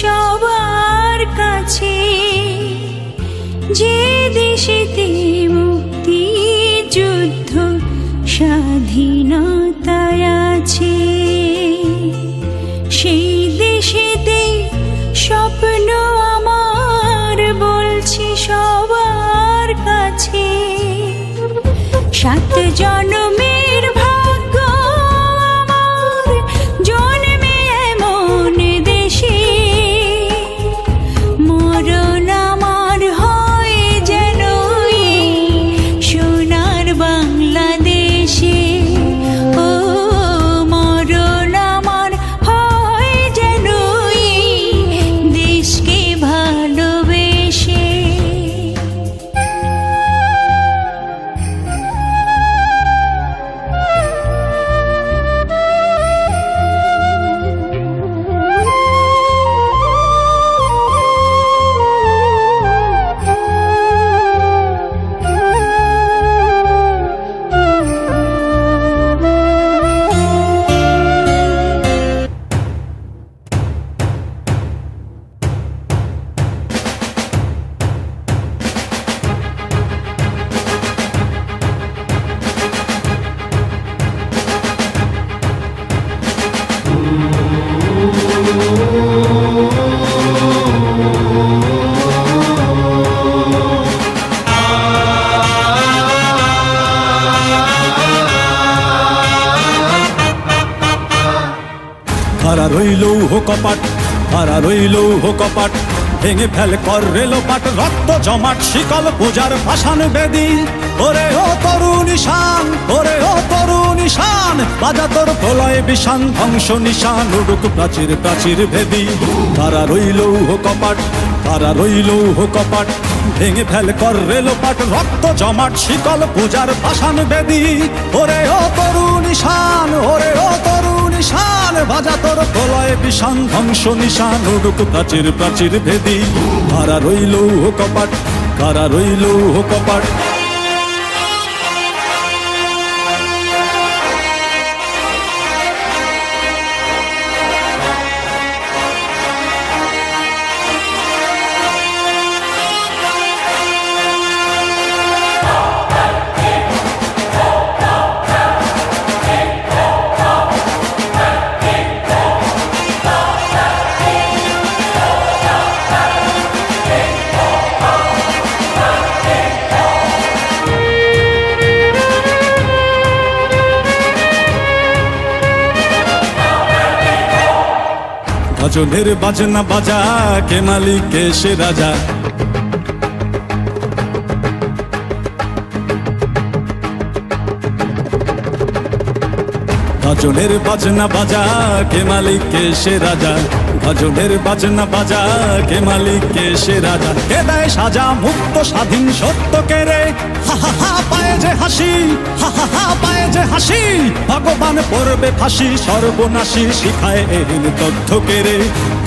সবার কাছে, যে দেশেতে মুক্তি যুদ্ধ স্বাধীনতায় আছে, সেই দেশেতে স্বপ্ন আমার বলছি সবার কাছে। 7 জন্মের ভাগ্য আমার জন্মে এমন দেশে, মরণ আমার হয় যেন এই সোনার বাংলাদেশে। ও মরণ আমার হয় যেন এই দেশকে ভালোবেসে। কারা রইল কপাট, কারা রইল কপাট, ভেঙে ফেল কর রেলোপাট, রক্ত জমাট শিকল পূজার পাষাণ বেদী। ওরে ও তরুণ ঈশান, ওরে ও তরুণ ঈশান, বাজা তোর প্রলয় বিষান, ধ্বংস নিশান উড়ুক প্রাচীর প্রাচীর ভেদী। কারা রইল কপাট, কারা রইল কপাট, ভেঙে ফেল কর রেলোপাট, রক্ত জমাট শিকল পূজার পাষাণ বেদী। ওরে ও তরুণ ঈশান, ওরে ও তরুণ ঈশান, বাজা তোর প্রলয় বিষান, ধ্বংস নিশান উড়ুক প্রাচীর প্রাচীর ভেদী। কারা রইল কপাট, কারা রইল কপাট। ভজনের বাজনা বাজা, কে মালিক কে সে রাজা। ভজনের বাজনা বাজা, কে মালিক কে সে রাজা। ভজনের বাজনা বাজা, কে মালিক কে সে রাজা। কে দেয় সাজা মুক্ত স্বাধীন সত্য কে রে, হা হা হা পায়ে যে হাসি, হা হা হা পায়ে যে হাসি। ভগবান পড়বে ফাঁসি সর্বনাশী, শিখায় এহীন তথ্য কে রে।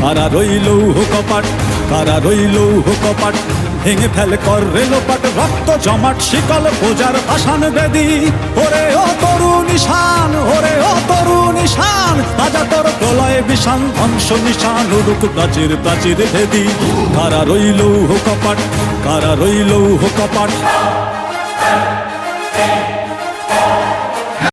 কারা রইল কপাট, কারা রইল কপাট, ভেঙে ফেল কর রেলোপাট, রক্ত জমাট শিকল পূজার পাষাণ বেদী। ওরে ও তরুণ ঈশান, ওরে ও তরুণ ঈশান, বাজা তোর প্রলয় বিষান, ধ্বংস নিশান উড়ুক প্রাচীর প্রাচীর ভেদী। কারা রইল কপাট, কারা রইল কপাট।